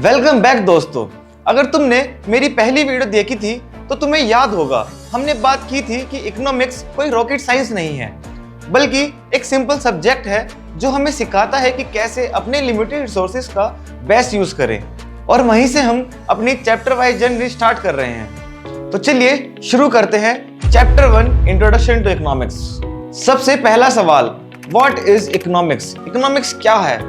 Welcome back दोस्तों। अगर तुमने मेरी पहली वीडियो देखी थी तो तुम्हें याद होगा हमने बात की थी कि इकोनॉमिक्स कोई रॉकेट साइंस नहीं है, बल्कि एक सिंपल सब्जेक्ट है जो हमें सिखाता है कि कैसे अपने लिमिटेड रिसोर्सेज का बेस्ट यूज करें। और वहीं से हम अपनी चैप्टर वाइज जर्नी स्टार्ट कर रहे हैं। तो चलिए शुरू करते हैं चैप्टर 1 इंट्रोडक्शन टू इकोनॉमिक्स। सबसे पहला सवाल, व्हाट इज इकोनॉमिक्स? इकोनॉमिक्स क्या है?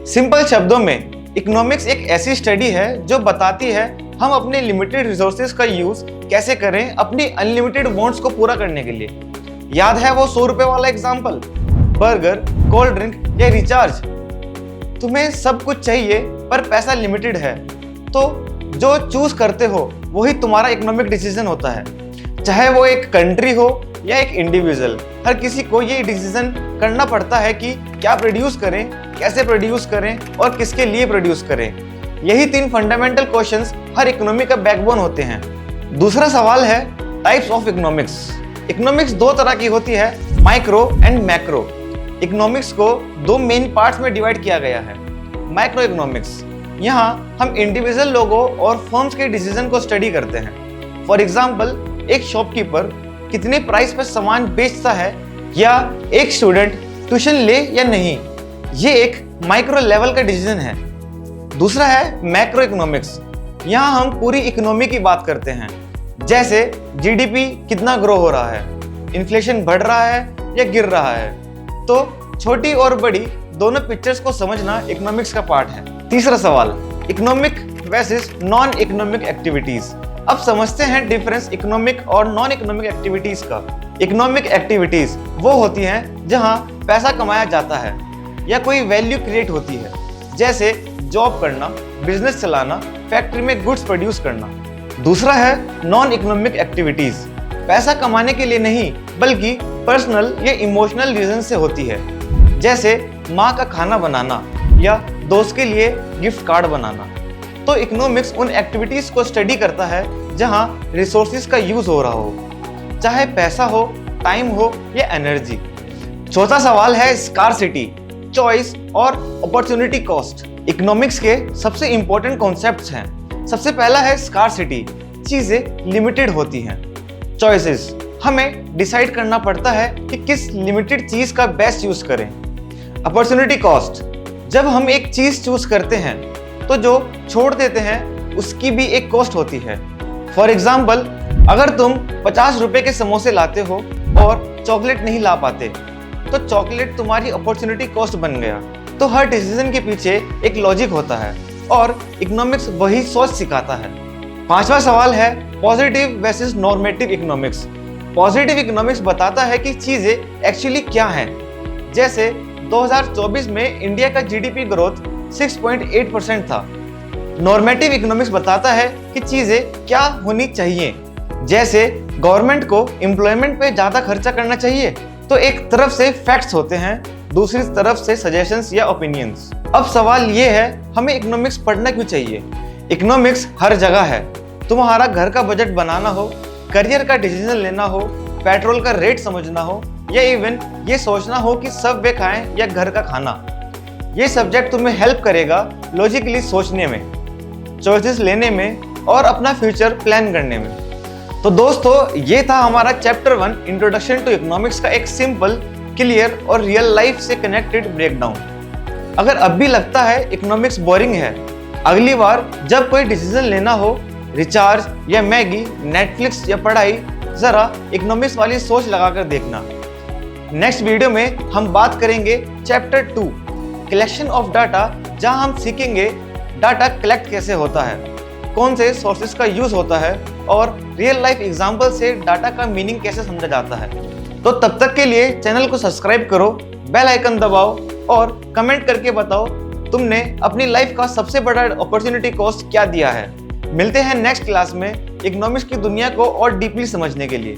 सिंपल शब्दों में इकोनॉमिक्स एक ऐसी स्टडी है जो बताती है हम अपने लिमिटेड रिसोर्सेज का यूज कैसे करें अपनी अनलिमिटेड वांट्स को पूरा करने के लिए। याद है वो 100 रुपए वाला एग्जांपल, बर्गर, कोल्ड ड्रिंक या रिचार्ज। तुम्हें सब कुछ चाहिए पर पैसा लिमिटेड है, तो जो चूज करते हो वही तुम्हारा इकोनॉमिक डिसीजन होता है। चाहे वो एक कंट्री हो या एक इंडिविजुअल, हर किसी को ये डिसीजन करना पड़ता है कि क्या प्रोड्यूस करें, कैसे प्रोड्यूस करें और किसके लिए प्रोड्यूस करें। यही 3 फंडामेंटल क्वेश्चंस हर इकोनॉमी का बैकबोन होते हैं। दूसरा सवाल है टाइप्स ऑफ इकोनॉमिक्स। इकोनॉमिक्स 2 तरह की होती है, माइक्रो एंड मैक्रो। इकोनॉमिक्स को 2 मेन पार्ट्स में डिवाइड किया गया है। माइक्रो इकोनॉमिक्स, यहाँ हम इंडिविजुअल लोगों और फर्म्स के डिसीजन को स्टडी करते हैं। फॉर एग्जाम्पल, एक शॉपकीपर कितने प्राइस पर सामान बेचता है या एक स्टूडेंट ट्यूशन ले या नहीं, ये एक माइक्रो लेवल का डिसीजन है। दूसरा है मैक्रो इकोनॉमिक्स। यहाँ हम पूरी इकोनॉमी की बात करते हैं, जैसे जीडीपी कितना ग्रो हो रहा है, इन्फ्लेशन बढ़ रहा है या गिर रहा है। तो छोटी और बड़ी दोनों पिक्चर्स को समझना इकोनॉमिक्स का पार्ट है। तीसरा सवाल, economic versus non economic activities. अब समझते हैं डिफरेंस इकोनॉमिक और नॉन इकोनॉमिक एक्टिविटीज का। इकोनॉमिक एक्टिविटीज वो होती हैं जहां पैसा कमाया जाता है या कोई वैल्यू क्रिएट होती है, जैसे जॉब करना, बिजनेस चलाना, फैक्ट्री में गुड्स प्रोड्यूस करना। दूसरा है नॉन इकोनॉमिक एक्टिविटीज, पैसा कमाने के लिए नहीं बल्कि पर्सनल या इमोशनल रीजन से होती है, जैसे माँ का खाना बनाना या दोस्त के लिए गिफ्ट कार्ड बनाना। तो इकोनॉमिक्स उन एक्टिविटीज को स्टडी करता है जहां रिसोर्सेज का यूज हो रहा हो, चाहे पैसा हो, टाइम हो या एनर्जी। चौथा सवाल है स्कार्सिटी, चॉइस और अपॉर्चुनिटी कॉस्ट। इकोनॉमिक्स के सबसे इंपॉर्टेंट कॉन्सेप्ट्स हैं। सबसे पहला है स्कार्सिटी, चीजें लिमिटेड होती हैं। चॉइसेस, हमें डिसाइड करना पड़ता है कि किस लिमिटेड चीज का बेस्ट यूज करें। अपॉर्चुनिटी कॉस्ट, जब हम एक चीज चूज करते हैं तो जो छोड़ देते हैं उसकी भी एक कॉस्ट होती है। फॉर एग्जाम्पल, अगर तुम 50 रुपए के समोसे लाते हो और चॉकलेट नहीं ला पाते तो चॉकलेट तुम्हारी अपॉर्चुनिटी कॉस्ट बन गया। तो हर डिसीजन के पीछे एक लॉजिक होता है और इकोनॉमिक्स वही सोच सिखाता है। पांचवा सवाल है positive versus normative economics. Positive economics बताता है कि चीजें एक्चुअली क्या हैं। जैसे 2024 में इंडिया का जीडीपी ग्रोथ 6.8% था। नॉर्मेटिव इकोनॉमिक्स बताता है कि चीजें क्या होनी चाहिए, जैसे गवर्नमेंट को एम्प्लॉयमेंट पे ज्यादा खर्चा करना चाहिए। तो एक तरफ से फैक्ट्स होते हैं, दूसरी तरफ से सजेशंस या ओपिनियंस। अब सवाल ये है, हमें इकोनॉमिक्स पढ़ना क्यों चाहिए? इकोनॉमिक्स हर जगह है। तुम्हारा घर का बजट बनाना हो, करियर का डिसीजन लेना हो, पेट्रोल का रेट समझना हो या इवन ये सोचना हो कि सब वे खाएं या घर का खाना, ये सब्जेक्ट तुम्हें हेल्प करेगा लॉजिकली सोचने में, चॉइसेस लेने में और अपना फ्यूचर प्लान करने में। तो दोस्तों, ये था हमारा चैप्टर 1 इंट्रोडक्शन टू इकोनॉमिक्स का एक सिंपल, क्लियर और रियल लाइफ से कनेक्टेड ब्रेकडाउन। अगर अब भी लगता है इकोनॉमिक्स बोरिंग है, अगली बार जब कोई डिसीजन लेना हो, रिचार्ज या मैगी, नेटफ्लिक्स या पढ़ाई, जरा इकोनॉमिक्स वाली सोच लगाकर देखना। नेक्स्ट वीडियो में हम बात करेंगे चैप्टर 2 कलेक्शन ऑफ डाटा, जहां हम सीखेंगे डाटा कलेक्ट कैसे होता है, कौन से सोर्सेज का यूज होता है और रियल लाइफ एग्जांपल से डाटा का मीनिंग कैसे समझा जाता है। तो तब तक के लिए चैनल को सब्सक्राइब करो, बेल आइकन दबाओ और कमेंट करके बताओ तुमने अपनी लाइफ का सबसे बड़ा अपॉर्चुनिटी कॉस्ट क्या दिया है। मिलते हैं नेक्स्ट क्लास में इकोनॉमिक्स की दुनिया को और डीपली समझने के लिए।